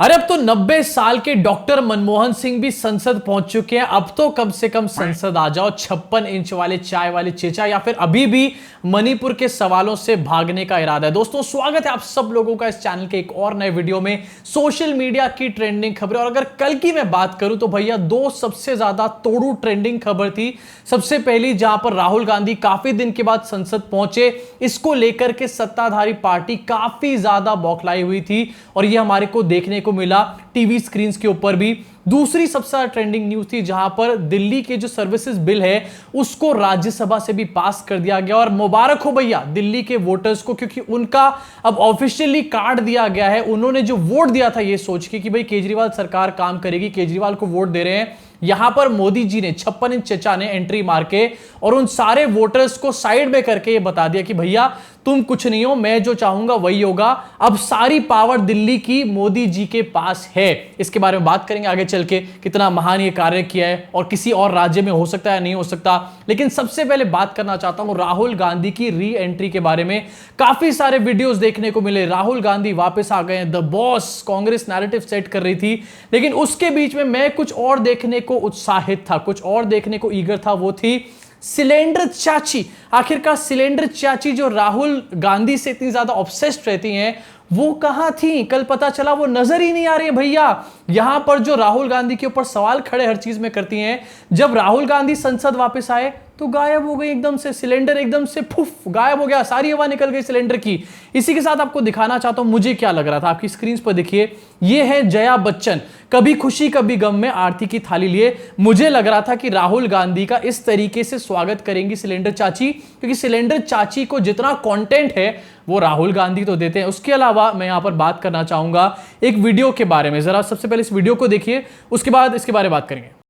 अरे अब तो 90 साल के डॉक्टर मनमोहन सिंह भी संसद पहुंच चुके हैं। अब तो कम से कम संसद आ जाओ। 56 इंच वाले चाय वाले चेचा या फिर अभी भी मणिपुर के सवालों से भागने का इरादा है। दोस्तों स्वागत है आप सब लोगों का इस चैनल के एक और नए वीडियो में। सोशल मीडिया की ट्रेंडिंग खबरें, और अगर कल की मैं बात करूं तो भैया दो सबसे ज्यादा तोड़ू ट्रेंडिंग खबर थी। सबसे पहली जहां पर राहुल गांधी काफी दिन के बाद संसद पहुंचे, इसको लेकर के सत्ताधारी पार्टी काफी ज्यादा बौखलाई हुई थी और यह हमारे को देखने को मिला टीवी स्क्रीन के ऊपर भी। दूसरी सबसे ज्यादा ट्रेंडिंग न्यूज थी जहां पर दिल्ली के जो सर्विसेज बिल है उसको राज्यसभा से भी पास कर दिया गया। और मुबारक हो भैया दिल्ली के वोटर्स को, क्योंकि उनका अब ऑफिशियली कार्ड दिया गया है। उन्होंने जो वोट दिया था ये सोच के कि भाई केजरीवाल सरकार काम करेगी, केजरीवाल को वोट दे रहे हैं, यहां पर मोदी जी ने 56 इंच चचा ने एंट्री मार के और उन सारे वोटर्स को साइड में करके ये बता दिया कि भैया तुम कुछ नहीं हो, मैं जो चाहूंगा वही होगा। अब सारी पावर दिल्ली की मोदी जी के पास है। इसके बारे में बात करेंगे आगे चल के, कितना महान ये कार्य किया है और किसी और राज्य में हो सकता है नहीं हो सकता। लेकिन सबसे पहले बात करना चाहता हूं राहुल गांधी की री एंट्री के बारे में। काफी सारे वीडियोस देखने को मिले, राहुल गांधी वापस आ गए, the boss, Congress narrative set कर रही थी। लेकिन उसके बीच में मैं कुछ और देखने को उत्साहित था, कुछ और देखने को ईगर था। वो थी सिलेंडर चाची। आखिरकार सिलेंडर चाची जो राहुल गांधी से इतनी ज्यादा ऑब्सेस्ड रहती हैं वो कहां थी? कल पता चला वो नजर ही नहीं आ रही है भैया। यहां पर जो राहुल गांधी के ऊपर सवाल खड़े हर चीज में करती हैं, जब राहुल गांधी संसद वापस आए तो गायब हो गई एकदम से। सिलेंडर एकदम से फुफ गायब हो गया, सारी हवा निकल गई सिलेंडर की। इसी के साथ आपको दिखाना चाहता हूं मुझे क्या लग रहा था। आपकी स्क्रीन पर देखिए, ये है जया बच्चन, कभी खुशी कभी गम में आरती की थाली लिए। मुझे लग रहा था कि राहुल गांधी का इस तरीके से स्वागत करेंगी सिलेंडर चाची, क्योंकि सिलेंडर चाची को जितना कंटेंट है वो राहुल गांधी तो देते हैं। उसके अलावा मैं यहां पर बात करना चाहूंगा एक वीडियो के बारे में। जरा सबसे पहले इस वीडियो को देखिए, उसके बाद इसके बारे में बात करेंगे।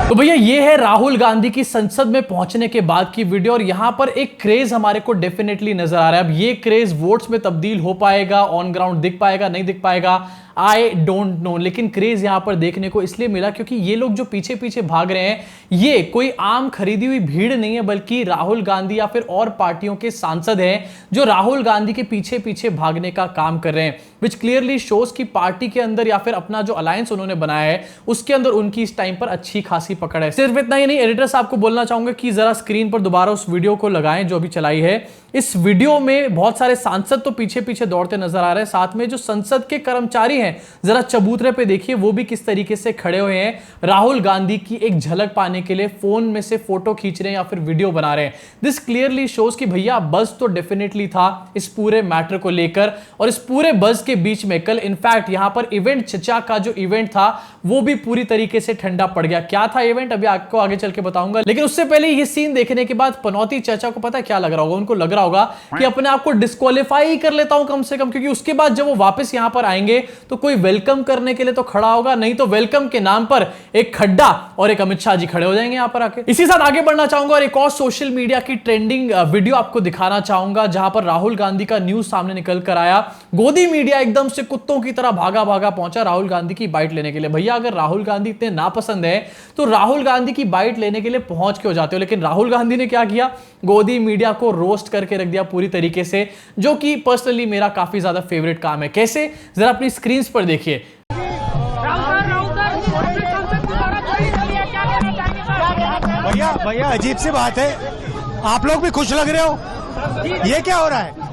तो भैया ये है राहुल गांधी की संसद में पहुंचने के बाद की वीडियो, और यहां पर एक क्रेज हमारे को डेफिनेटली नजर आ रहा है। अब ये क्रेज वोट्स में तब्दील हो पाएगा, ऑन ग्राउंड दिख पाएगा नहीं दिख पाएगा, आई डोंट नो। लेकिन क्रेज यहां पर देखने को इसलिए मिला क्योंकि ये लोग जो पीछे पीछे भाग रहे हैं ये कोई आम खरीदी हुई भीड़ नहीं है, बल्कि राहुल गांधी या फिर और पार्टियों के सांसद हैं जो राहुल गांधी के पीछे पीछे भागने का काम कर रहे हैं। विच क्लियरली शोज की पार्टी के अंदर या फिर अपना जो अलायंस उन्होंने बनाया है उसके अंदर उनकी इस टाइम पर अच्छी खासी पकड़ है। सिर्फ इतना ही नहीं, एडिटर साहब को बोलना चाहूंगा कि जरा स्क्रीन पर दोबारा उस वीडियो को लगाएं जो अभी चलाई है। इस वीडियो में बहुत सारे सांसद तो पीछे पीछे दौड़ते नजर आ रहे हैं, साथ में जो संसद के कर्मचारी हैं जरा चबूतरे पे देखिए वो भी किस तरीके से खड़े हुए हैं, राहुल गांधी की एक झलक पाने के लिए फोन में से फोटो खींच रहे हैं या फिर वीडियो बना रहे हैं। दिस क्लियरली शोज कि भैया बज तो डेफिनेटली था इस पूरे मैटर को लेकर, और इस पूरे बज के बीच में कल इनफैक्ट यहां पर इवेंट चचा का जो इवेंट था वो भी पूरी तरीके से ठंडा पड़ गया। क्या था इवेंट अभी आपको आगे चल के बताऊंगा, लेकिन उससे पहले ये सीन देखने के बाद पनौती चाचा को पता है क्या लग रहा होगा? उनको लग रहा होगा कि अपने आप को डिस्क्वालीफाई कर लेता हूं कम से कम, क्योंकि उसके बाद जब वो वापस यहां पर आएंगे तो कोई वेलकम करने के लिए तो खड़ा होगा, नहीं तो वेलकम के नाम पर एक खड्डा और एक अमित शाह जी खड़े हो जाएंगे यहां पर आके। इसी साथ आगे बढ़ना चाहूंगा और एक और सोशल मीडिया की ट्रेंडिंग वीडियो आपको दिखाना चाहूंगा जहां पर राहुल गांधी का न्यूज सामने निकल कर आया। गोदी मीडिया एकदम से कुत्तों की तरह भागा भागा पहुंचा राहुल गांधी की बाइट लेने के लिए। भैया अगर राहुल गांधी इतने नापसंद है तो राहुल गांधी की बाइट लेने के लिए पहुंच क्यों जाते हो? लेकिन राहुल गांधी ने क्या किया, गोदी मीडिया को रोस्ट करके रख दिया पूरी तरीके से, जो कि पर्सनली मेरा काफी ज्यादा फेवरेट काम है। कैसे, जरा अपनी स्क्रीन पर देखिए। भैया भैया अजीब सी बात है, आप लोग भी खुश लग रहे हो, ये क्या हो रहा है?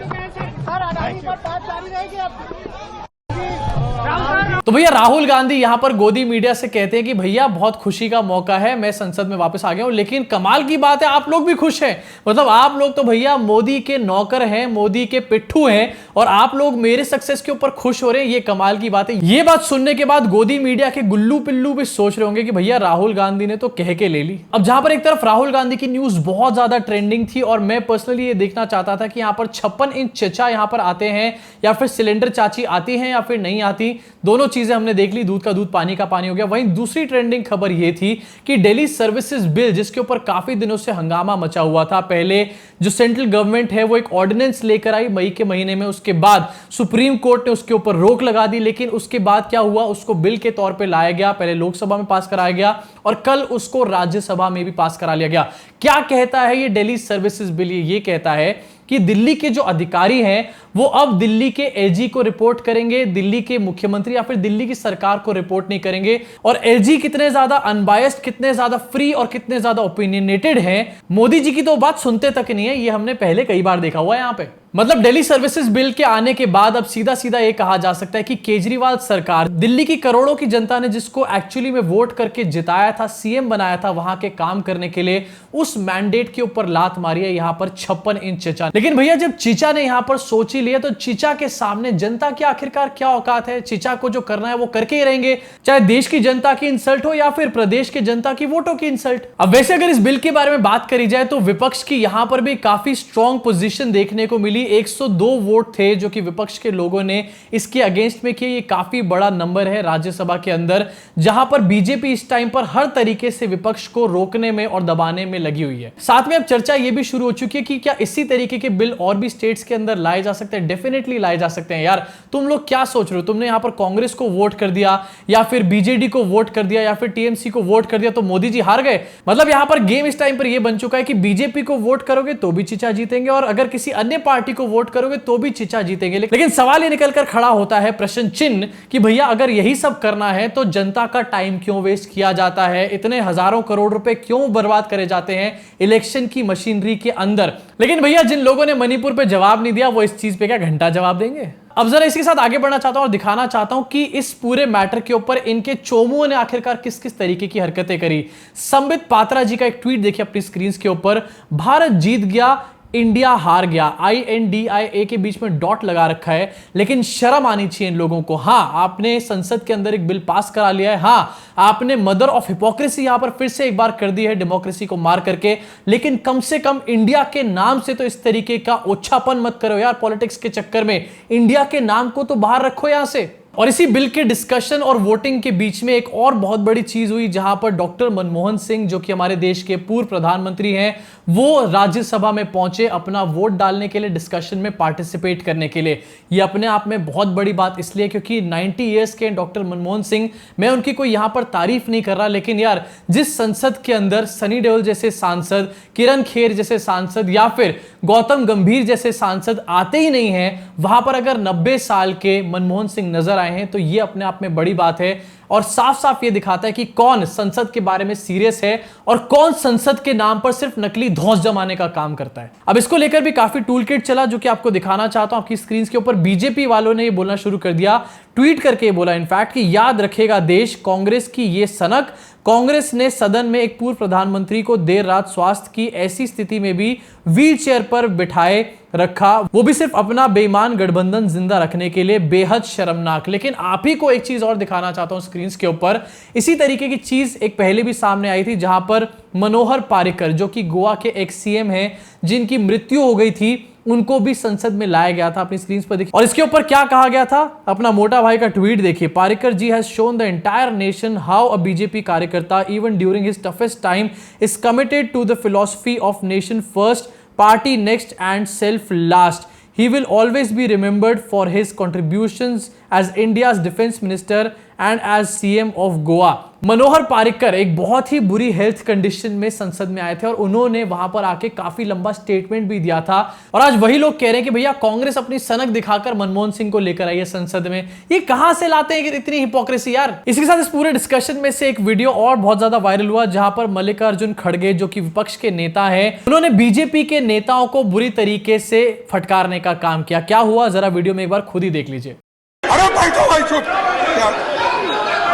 तो भैया राहुल गांधी यहां पर गोदी मीडिया से कहते हैं कि भैया बहुत खुशी का मौका है, मैं संसद में वापस आ गया हूं। लेकिन कमाल की बात है आप लोग भी खुश हैं, मतलब आप लोग तो भैया मोदी के नौकर हैं, मोदी के पिट्ठू हैं, और आप लोग मेरे सक्सेस के ऊपर खुश हो रहे हैं। ये कमाल की बात है। ये बात सुनने के बाद गोदी मीडिया के गुल्लू पिल्लू भी सोच रहे होंगे कि भैया राहुल गांधी ने तो कह के ले ली। अब जहां पर एक तरफ राहुल गांधी की न्यूज बहुत ज्यादा ट्रेंडिंग थी और मैं पर्सनली ये देखना चाहता था कि यहां पर 56 इंच चचा यहां पर आते हैं या फिर सिलेंडर चाची आती हैं या फिर नहीं आती। दोनों चीजें हमने देख ली, दूध का दूध पानी का पानी हो गया। वहीं दूसरी ट्रेंडिंग खबर यह थी कि डेली सर्विसेज बिल, जिसके ऊपर काफी दिनों से हंगामा मचा हुआ था, पहले जो सेंट्रल गवर्नमेंट है वो एक ऑर्डिनेंस लेकर आई मई के महीने में, उसके बाद सुप्रीम कोर्ट ने उसके ऊपर रोक लगा दी, लेकिन उसके बाद क्या हुआ, उसको बिल के तौर पे लाया गया, पहले लोकसभा में पास कराया गया और कल उसको राज्यसभा में भी पास करा लिया गया। क्या कहता है ये डेली सर्विसेज बिल? ये कहता है कि दिल्ली के जो अधिकारी हैं वो अब दिल्ली के एलजी को रिपोर्ट करेंगे, दिल्ली के मुख्यमंत्री या फिर दिल्ली की सरकार को रिपोर्ट नहीं करेंगे। और एलजी कितने ज्यादा अनबायस्ड, कितने ज्यादा फ्री और कितने ज्यादा ओपिनियनेटेड हैं, मोदी जी की तो बात सुनते तक नहीं है, ये हमने पहले कई बार देखा हुआ है यहां पे। मतलब डेली सर्विसेज बिल के आने के बाद अब सीधा सीधा ये कहा जा सकता है कि केजरीवाल सरकार, दिल्ली की करोड़ों की जनता ने जिसको एक्चुअली में वोट करके जिताया था, सीएम बनाया था वहां के काम करने के लिए, उस मैंडेट के ऊपर लात मारी है यहां पर 56 इंच चीचा। लेकिन भैया जब चीचा ने यहां पर सोच ही लिया तो चीचा के सामने जनता की आखिरकार क्या औकात है? चीचा को जो करना है वो करके ही रहेंगे, चाहे देश की जनता की इंसल्ट हो या फिर प्रदेश के जनता की वोटों की इंसल्ट। अब वैसे अगर इस बिल के बारे में बात करी जाए तो विपक्ष की यहां पर भी काफी स्ट्रॉन्ग पोजीशन देखने को मिली। 102 वोट थे जो कि विपक्ष के लोगों ने इसके अगेंस्ट में किए। ये काफी बड़ा नंबर है राज्यसभा के अंदर, जहां पर बीजेपी इस टाइम पर हर तरीके से विपक्ष को रोकने में और दबाने में लगी हुई है। साथ में अब चर्चा यह भी शुरू हो चुकी है कि क्या इसी तरीके के बिल और भी स्टेट्स के अंदर लाए जा सकते हैं? डेफिनेटली लाए जा सकते हैं यार। तुम लोग क्या सोच रहे हो? तुमने यहां पर कांग्रेस को वोट कर दिया या फिर बीजेडी को वोट कर दिया या फिर टीएमसी को वोट कर दिया तो मोदी जी हार गए? मतलब यहां पर गेम इस टाइम पर यह बन चुका है कि बीजेपी को वोट करोगे तो भी चीचा जीतेंगे और अगर किसी अन्य पार्टी को वोट करोगे तो भी चीचा जीतेंगे। लेकिन सवाल ये निकल कर खड़ा होता है, प्रश्न चिन्ह, कि भैया अगर यही सब करना है तो जनता का टाइम क्यों वेस्ट किया जाता है? इतने हजारों करोड़ रुपए क्यों बर्बाद करे जाते हैं इलेक्शन की मशीनरी के अंदर? लेकिन भैया जिन लोगों ने मणिपुर पे जवाब नहीं दिया वो इस चीज पे क्या घंटा जवाब देंगे? अब जरा इसके साथ आगे बढ़ना चाहता हूं और दिखाना चाहता हूं कि इस पूरे मैटर के ऊपर इनके चोमुओं ने आखिरकार किस किस तरीके की हरकतें करी। संबित पात्रा जी का एक ट्वीट देखिए अपनी स्क्रीन के ऊपर, भारत जीत गया, इंडिया हार गया, INDIA के बीच में डॉट लगा रखा है। लेकिन शर्म आनी चाहिए इन लोगों को। हाँ, आपने संसद के अंदर एक बिल पास करा लिया है, हाँ आपने मदर ऑफ हिपोक्रेसी यहां पर फिर से एक बार कर दी है, डेमोक्रेसी को मार करके, लेकिन कम से कम इंडिया के नाम से तो इस तरीके का ओछापन मत करो यार। पॉलिटिक्स के चक्कर में इंडिया के नाम को तो बाहर रखो यहां से। और इसी बिल के डिस्कशन और वोटिंग के बीच में एक और बहुत बड़ी चीज हुई, जहां पर डॉक्टर मनमोहन सिंह जो कि हमारे देश के पूर्व प्रधानमंत्री हैं, वो राज्यसभा में पहुंचे अपना वोट डालने के लिए, डिस्कशन में पार्टिसिपेट करने के लिए। ये अपने आप में बहुत बड़ी बात इसलिए क्योंकि 90 ईयर्स के डॉक्टर मनमोहन सिंह, मैं उनकी कोई यहां पर तारीफ नहीं कर रहा, लेकिन यार जिस संसद के अंदर सनी देओल जैसे सांसद, किरण खेर जैसे सांसद या फिर गौतम गंभीर जैसे सांसद आते ही नहीं है, वहां पर अगर 90 साल के मनमोहन सिंह नजर आए हैं तो ये अपने आप में बड़ी बात है और साफ साफ ये दिखाता है कि कौन संसद के बारे में सीरियस है और कौन संसद के नाम पर सिर्फ नकली धौंस जमाने का काम करता है। अब इसको लेकर भी काफी टूल किट चला जो कि आपको दिखाना चाहता हूं आपकी स्क्रीन के ऊपर। बीजेपी वालों ने ये बोलना शुरू कर दिया, ट्वीट करके बोला इनफैक्ट कि याद रखेगा देश कांग्रेस की ये सनक, कांग्रेस ने सदन में एक पूर्व प्रधानमंत्री को देर रात स्वास्थ्य की ऐसी स्थिति में भी व्हील चेयर पर बिठाए रखा, वो भी सिर्फ अपना बेईमान गठबंधन जिंदा रखने के लिए, बेहद शर्मनाक। लेकिन आप ही को एक चीज और दिखाना चाहता हूं स्क्रीन के ऊपर, इसी तरीके की चीज एक पहले भी सामने आई थी, जहां पर मनोहर पारिकर जो कि गोवा के एक सीएम हैं जिनकी मृत्यु हो गई थी, उनको भी संसद में लाया गया था। अपनी स्क्रीन पर देखिए और इसके ऊपर क्या कहा गया था, अपना मोटा भाई का ट्वीट देखिए। Parrikar ji has shown the entire nation how a BJP कार्यकर्ता even during his toughest time is committed to the philosophy of nation first, party next and self last. He will always be remembered for his contributions as India's defense minister and as CM of Goa. मनोहर पारिकर एक बहुत ही बुरी health condition में संसद में आए थे और उन्होंने वहां पर आके काफी लंबा स्टेटमेंट भी दिया था और आज वही लोग कह रहे हैं कि भैया कांग्रेस अपनी सनक दिखाकर मनमोहन सिंह को लेकर आई है संसद में। ये कहां से लाते हैं कि इतनी हिपोक्रेसी यार। इसी के साथ इस पूरे डिस्कशन में से एक वीडियो और बहुत ज्यादा वायरल हुआ जहां पर मल्लिकार्जुन खड़गे जो कि विपक्ष के नेता है, उन्होंने बीजेपी के नेताओं को बुरी तरीके से फटकारने का काम किया। क्या हुआ जरा वीडियो में एक बार खुद ही देख लीजिए। अरे भाई तो भाई चुप,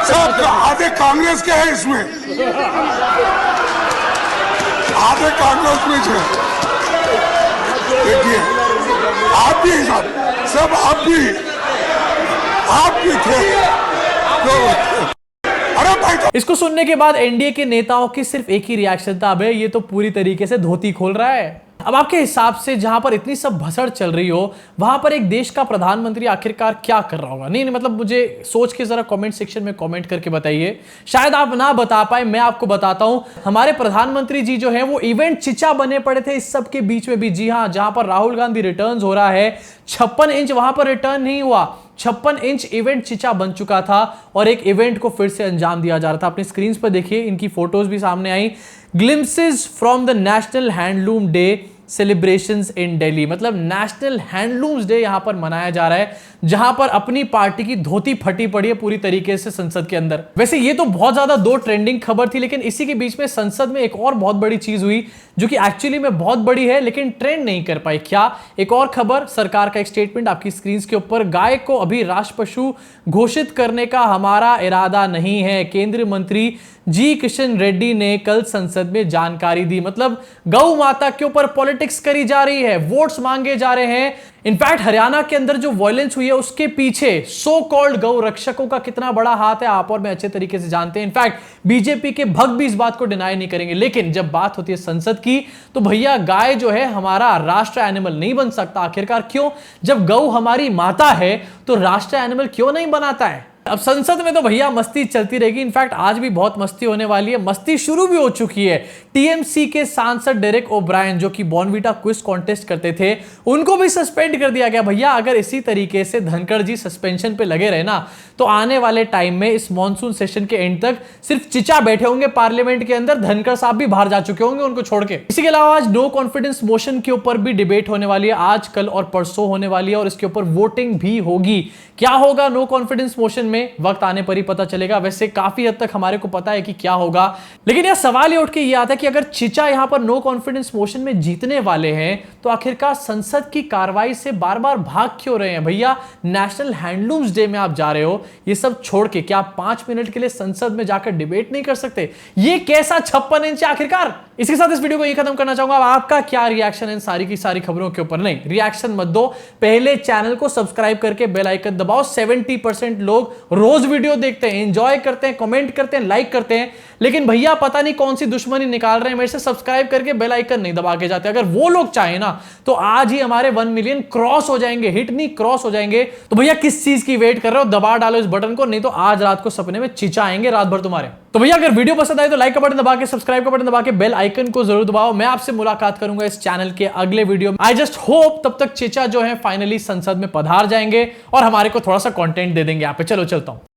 सब आधे कांग्रेस के हैं इसमें, आधे कांग्रेस में है। देखिए आप भी सब आप भी थे तो अरे भाई तो इसको सुनने के बाद एनडीए के नेताओं की सिर्फ एक ही रिएक्शन था, अबे ये तो पूरी तरीके से धोती खोल रहा है। अब आपके हिसाब से जहां पर इतनी सब भसड़ चल रही हो, वहां पर एक देश का प्रधानमंत्री आखिरकार क्या कर रहा होगा? नहीं मतलब मुझे सोच के जरा कमेंट सेक्शन में कमेंट करके बताइए। शायद आप ना बता पाए, मैं आपको बताता हूं। हमारे प्रधानमंत्री जी जो है वो इवेंट चिचा बने पड़े थे इस सब के बीच में भी। जी हां, जहां पर राहुल गांधी रिटर्न हो रहा है, 56 इंच वहां पर रिटर्न नहीं हुआ, 56 इंच इवेंट चिचा बन चुका था और एक इवेंट को फिर से अंजाम दिया जा रहा था। अपनी स्क्रीन पर देखिए, इनकी फोटोज भी सामने आई। Glimpses from the national handloom day celebrations in Delhi, मतलब नेशनल हैंडलूम्स डे यहां पर मनाया जा रहा है, जहां पर अपनी पार्टी की धोती फटी पड़ी है पूरी तरीके से संसद के अंदर। वैसे ये तो बहुत ज्यादा दो ट्रेंडिंग खबर थी, लेकिन इसी के बीच में संसद में एक और बहुत बड़ी चीज हुई जो कि एक्चुअली में बहुत बड़ी है लेकिन ट्रेंड नहीं कर पाई। क्या? एक और खबर, सरकार का एक स्टेटमेंट आपकी स्क्रीन के ऊपर। गाय को अभी राष्ट्र पशु घोषित करने का हमारा इरादा नहीं है, केंद्रीय मंत्री जी किशन रेड्डी ने कल संसद में जानकारी दी। मतलब गौ माता के ऊपर पॉलिटिक्स करी जा रही है, वोट्स मांगे जा रहे हैं। इनफैक्ट हरियाणा के अंदर जो वायलेंस हुई है उसके पीछे सो कॉल्ड गौ रक्षकों का कितना बड़ा हाथ है, आप और मैं अच्छे तरीके से जानते हैं। इनफैक्ट बीजेपी के भक्त भी इस बात को डिनाई नहीं करेंगे। लेकिन जब बात होती है संसद की, तो भैया गाय जो है हमारा राष्ट्र एनिमल नहीं बन सकता। आखिरकार क्यों? जब गौ हमारी माता है तो राष्ट्र एनिमल क्यों नहीं बनाता है? अब संसद में तो भैया मस्ती चलती रहेगी। इनफैक्ट आज भी बहुत मस्ती होने वाली है, मस्ती शुरू भी हो चुकी है। टीएमसी के सांसद डेरेक ओब्रायन जो कि बॉर्नवीटा क्विज कॉन्टेस्ट करते थे, उनको भी सस्पेंड कर दिया गया। भैया अगर इसी तरीके से धनखड़ जी सस्पेंशन पे लगे रहे ना, तो आने वाले टाइम में इस मॉनसून सेशन के एंड तक सिर्फ चिचा बैठे होंगे पार्लियामेंट के अंदर, धनखड़ साहब भी बाहर जा चुके होंगे उनको छोड़ के। इसी के अलावा आज नो कॉन्फिडेंस मोशन के ऊपर भी डिबेट होने वाली है, आज कल और परसों होने वाली है, और इसके ऊपर वोटिंग भी होगी। क्या होगा नो कॉन्फिडेंस मोशन में, वक्त आने पर ही पता चलेगा। वैसे काफी हद तक हमारे को पता है कि क्या होगा, लेकिन यह सवाल ही उठ के ये आता है कि अगर चिचा यहां पर नो कॉन्फिडेंस मोशन में जीतने वाले हैं, तो आखिरकार संसद की कार्रवाई से बार बार भाग क्यों रहे हैं? भैया नेशनल हैंडलूम्स डे में आप जा रहे हो, ये सब छोड़ के क्या आप 5 मिनट के लिए संसद में जाकर डिबेट नहीं कर सकते? ये कैसा 56 इंच आखिरकार? इसके साथ इस वीडियो को यही खत्म करना चाहूंगा। आपका क्या रिएक्शन है इन सारी की सारी खबरों के ऊपर? नहीं, रिएक्शन मत दो, पहले चैनल को सब्सक्राइब करके बेल आइकन दबाओ। 70% लोग रोज वीडियो देखते हैं, एंजॉय करते हैं, कमेंट करते हैं, लाइक करते हैं, लेकिन भैया पता नहीं कौन सी दुश्मनी निकाल रहे हैं मेरे से, सब्सक्राइब करके बेल आइकन नहीं दबा के जाते। अगर वो लोग चाहे ना तो आज ही हमारे 1 मिलियन क्रॉस हो जाएंगे, हिट नहीं क्रॉस हो जाएंगे। तो भैया किस चीज की वेट कर रहे हो? दबा डालो इस बटन को, नहीं तो आज रात को सपने में चिचा आएंगे रात भर तुम्हारे। तो भैया अगर वीडियो पसंद आए तो लाइक का बटन दबा के, सब्सक्राइब का बटन दबा के, बेल आइकन को जरूर दबाओ। मैं आपसे मुलाकात करूंगा इस चैनल के अगले वीडियो में। आई जस्ट होप तब तक चिचा जो है फाइनली संसद में पधार जाएंगे और हमारे को थोड़ा सा कंटेंट दे देंगे यहाँ पे। चलो चलता हूं।